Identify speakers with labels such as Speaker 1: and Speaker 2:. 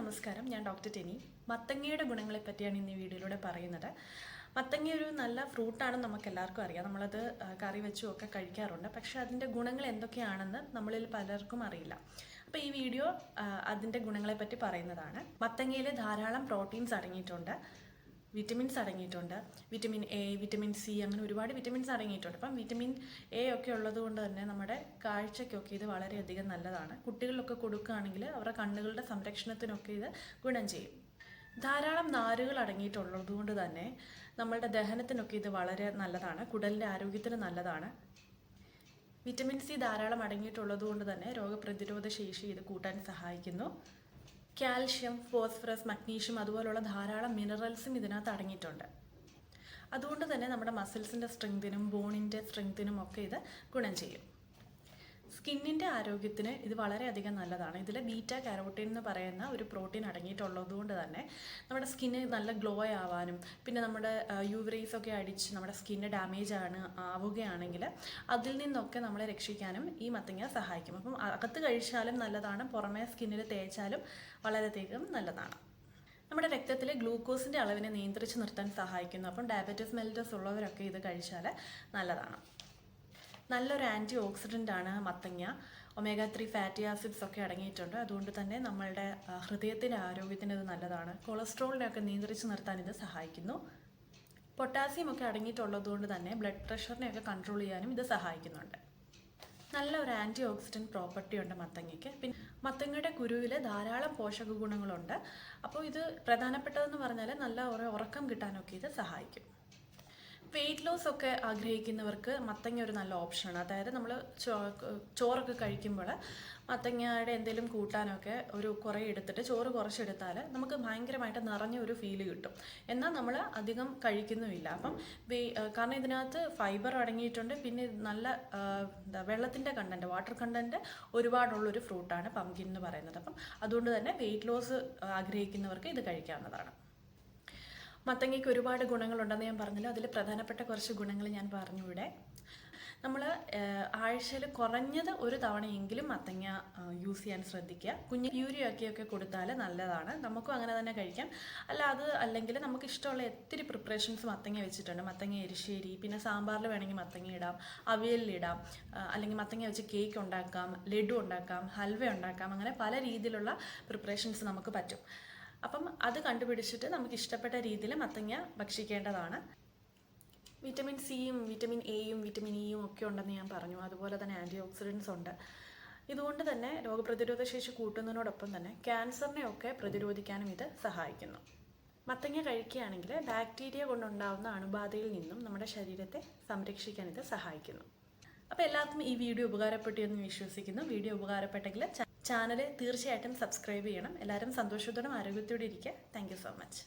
Speaker 1: നമസ്കാരം. ഞാൻ doctor Tenny. മത്തങ്ങയുടെ ഗുണങ്ങളെ പറ്റിയാണ് ഇന്ന് ഈ വീഡിയോയിലൂടെ പറയുന്നത്. മത്തങ്ങ ഒരു നല്ല ഫ്രൂട്ടാണെന്ന് നമുക്ക് എല്ലാവർക്കും അറിയാം. നമ്മളത് കറി വെച്ചും ഒക്കെ കഴിക്കാറുണ്ട്. പക്ഷേ അതിൻ്റെ ഗുണങ്ങൾ എന്തൊക്കെയാണെന്ന് നമ്മളിൽ പലർക്കും അറിയില്ല. അപ്പോൾ ഈ വീഡിയോ അതിൻ്റെ ഗുണങ്ങളെപ്പറ്റി പറയുന്നതാണ്. മത്തങ്ങയിൽ ധാരാളം പ്രോട്ടീൻസ് അടങ്ങിയിട്ടുണ്ട്, വിറ്റമിൻസ് അടങ്ങിയിട്ടുണ്ട്. വിറ്റമിൻ എ, വിറ്റമിൻ സി, അങ്ങനെ ഒരുപാട് വിറ്റമിൻസ് അടങ്ങിയിട്ടുണ്ട്. അപ്പം വിറ്റമിൻ എ ഒക്കെ ഉള്ളത് കൊണ്ട് തന്നെ നമ്മുടെ കാഴ്ചയ്ക്കൊക്കെ ഇത് വളരെയധികം നല്ലതാണ്. കുട്ടികളിലൊക്കെ കൊടുക്കുകയാണെങ്കിൽ അവരുടെ കണ്ണുകളുടെ സംരക്ഷണത്തിനൊക്കെ ഇത് ഗുണം ചെയ്യും. ധാരാളം നാരുകൾ അടങ്ങിയിട്ടുള്ളത് കൊണ്ട് തന്നെ നമ്മളുടെ ദഹനത്തിനൊക്കെ ഇത് വളരെ നല്ലതാണ്. കുടലിൻ്റെ ആരോഗ്യത്തിന് നല്ലതാണ്. വിറ്റമിൻ സി ധാരാളം അടങ്ങിയിട്ടുള്ളത് കൊണ്ട് തന്നെ രോഗപ്രതിരോധ ശേഷി ഇത് കൂട്ടാൻ സഹായിക്കുന്നു. കാൽഷ്യം, ഫോസ്ഫറസ്, മഗ്നീഷ്യം അതുപോലുള്ള ധാരാളം മിനറൽസും ഇതിനകത്ത് അടങ്ങിയിട്ടുണ്ട്. അതുകൊണ്ട് തന്നെ നമ്മുടെ മസിൽസിൻ്റെ സ്ട്രെങ്തിനും ബോണിൻ്റെ സ്ട്രെങ്തിനും ഒക്കെ ഇത് ഗുണം ചെയ്യും. സ്കിന്നിൻ്റെ ആരോഗ്യത്തിന് ഇത് വളരെയധികം നല്ലതാണ്. ഇതിൽ ബീറ്റ കാരോട്ടീൻ എന്ന് പറയുന്ന ഒരു പ്രോട്ടീൻ അടങ്ങിയിട്ടുള്ളത് കൊണ്ട് തന്നെ നമ്മുടെ സ്കിന്ന് നല്ല ഗ്ലോ ആവാനും പിന്നെ നമ്മുടെ യുവറീസ് ഒക്കെ അടിച്ച് നമ്മുടെ സ്കിന്ന് ഡാമേജ് ആവുകയാണെങ്കിൽ അതിൽ നിന്നൊക്കെ നമ്മളെ രക്ഷിക്കാനും ഈ മത്തങ്ങ സഹായിക്കും. അപ്പം അകത്ത് കഴിച്ചാലും നല്ലതാണ്, പുറമേ സ്കിന്നിൽ തേച്ചാലും വളരെയധികം നല്ലതാണ്. നമ്മുടെ രക്തത്തിലെ ഗ്ലൂക്കോസിൻ്റെ അളവിനെ നിയന്ത്രിച്ച് നിർത്താൻ സഹായിക്കുന്നു. അപ്പം ഡയബറ്റീസ് മെലിറ്റസ് ഉള്ളവരൊക്കെ ഇത് കഴിച്ചാൽ നല്ലതാണ്. നല്ലൊരു ആൻറ്റി ഓക്സിഡൻ്റ് ആണ് മത്തങ്ങ. ഒമേഗ 3 ഫാറ്റി ആസിഡ്സ് ഒക്കെ അടങ്ങിയിട്ടുണ്ട്. അതുകൊണ്ട് തന്നെ നമ്മളുടെ ഹൃദയത്തിൻ്റെ ആരോഗ്യത്തിന് ഇത് നല്ലതാണ്. കൊളസ്ട്രോളിനെയൊക്കെ നിയന്ത്രിച്ച് നിർത്താൻ ഇത് സഹായിക്കുന്നു. പൊട്ടാസ്യം ഒക്കെ അടങ്ങിയിട്ടുള്ളത് കൊണ്ട് തന്നെ ബ്ലഡ് പ്രഷറിനെയൊക്കെ കൺട്രോൾ ചെയ്യാനും ഇത് സഹായിക്കുന്നുണ്ട്. നല്ല ഒരു ആൻറ്റി ഓക്സിഡൻറ്റ് പ്രോപ്പർട്ടി ഉണ്ട് മത്തങ്ങയ്ക്ക്. പിന്നെ മത്തങ്ങയുടെ കുരുവിൽ ധാരാളം പോഷക ഗുണങ്ങളുണ്ട്. അപ്പോൾ ഇത് പ്രധാനപ്പെട്ടതെന്ന് പറഞ്ഞാൽ നല്ല ഉറക്കം കിട്ടാനൊക്കെ ഇത് സഹായിക്കും. വെയിറ്റ് ലോസ് ഒക്കെ ആഗ്രഹിക്കുന്നവർക്ക് മത്തങ്ങ ഒരു നല്ല ഓപ്ഷനാണ്. അതായത് നമ്മൾ ചോറൊക്കെ കഴിക്കുമ്പോൾ മത്തങ്ങയുടെ എന്തെങ്കിലും കൂട്ടാനൊക്കെ കുറേ എടുത്തിട്ട് ചോറ് കുറച്ചെടുത്താൽ നമുക്ക് ഭയങ്കരമായിട്ട് നിറഞ്ഞ ഒരു ഫീല് കിട്ടും. എന്നാൽ നമ്മൾ അധികം കഴിക്കുന്നുമില്ല. അപ്പം കാരണം ഇതിനകത്ത് ഫൈബർ അടങ്ങിയിട്ടുണ്ട്. പിന്നെ നല്ല വെള്ളത്തിൻ്റെ കണ്ടൻറ്റ്, വാട്ടർ കണ്ടൻറ്റ് ഒരുപാടുള്ളൊരു ഫ്രൂട്ടാണ് പംകിൻ എന്ന് പറയുന്നത്. അപ്പം അതുകൊണ്ട് തന്നെ വെയിറ്റ് ലോസ് ആഗ്രഹിക്കുന്നവർക്ക് ഇത് കഴിക്കാവുന്നതാണ്. മത്തങ്ങയ്ക്ക് ഒരുപാട് ഗുണങ്ങളുണ്ടെന്ന് ഞാൻ പറഞ്ഞല്ലോ. അതിൽ പ്രധാനപ്പെട്ട കുറച്ച് ഗുണങ്ങൾ ഞാൻ പറഞ്ഞു. ഇവിടെ നമ്മൾ ആഴ്ചയിൽ കുറഞ്ഞത് ഒരു തവണയെങ്കിലും മത്തങ്ങ യൂസ് ചെയ്യാൻ ശ്രദ്ധിക്കുക. കുഞ്ഞ് യൂരിയൊക്കെ കൊടുത്താൽ നല്ലതാണ്. നമുക്കും അങ്ങനെ തന്നെ കഴിക്കാം. അല്ലെങ്കിൽ നമുക്ക് ഇഷ്ടമുള്ള ഒത്തിരി പ്രിപ്പറേഷൻസ് മത്തങ്ങ വെച്ചിട്ടുണ്ട്. മത്തങ്ങ എരിശ്ശേരി, പിന്നെ സാമ്പാറിൽ വേണമെങ്കിൽ മത്തങ്ങ ഇടാം, അവിയലിലിടാം, അല്ലെങ്കിൽ മത്തങ്ങ വെച്ച് കേക്ക് ഉണ്ടാക്കാം, ലഡു ഉണ്ടാക്കാം, ഹൽവ ഉണ്ടാക്കാം. അങ്ങനെ പല രീതിയിലുള്ള പ്രിപ്പറേഷൻസ് നമുക്ക് പറ്റും. അപ്പം അത് കണ്ടുപിടിച്ചിട്ട് നമുക്ക് ഇഷ്ടപ്പെട്ട രീതിയിൽ മത്തങ്ങ ഭക്ഷിക്കേണ്ടതാണ്. വിറ്റമിൻ സിയും വിറ്റമിൻ എയും വിറ്റമിൻ ഇയും ഒക്കെ ഉണ്ടെന്ന് ഞാൻ പറഞ്ഞു. അതുപോലെ തന്നെ ആൻറ്റി ഓക്സിഡൻസ് ഉണ്ട്. ഇതുകൊണ്ട് തന്നെ രോഗപ്രതിരോധ ശേഷി കൂട്ടുന്നതിനോടൊപ്പം തന്നെ ക്യാൻസറിനെയൊക്കെ പ്രതിരോധിക്കാനും ഇത് സഹായിക്കുന്നു. മത്തങ്ങ കഴിക്കുകയാണെങ്കിൽ ബാക്ടീരിയ കൊണ്ടുണ്ടാകുന്ന അണുബാധയിൽ നിന്നും നമ്മുടെ ശരീരത്തെ സംരക്ഷിക്കാൻ ഇത് സഹായിക്കുന്നു. അപ്പോൾ എല്ലാവർക്കും ഈ വീഡിയോ ഉപകാരപ്പെട്ടു എന്ന് വിശ്വസിക്കുന്നു. വീഡിയോ ഉപകാരപ്പെട്ടെങ്കിൽ ചാനൽ തീർച്ചയായിട്ടും സബ്സ്ക്രൈബ് ചെയ്യണം. എല്ലാവരും സന്തോഷത്തോടും ആരോഗ്യത്തോടെ ഇരിക്കുക. Thank you so much.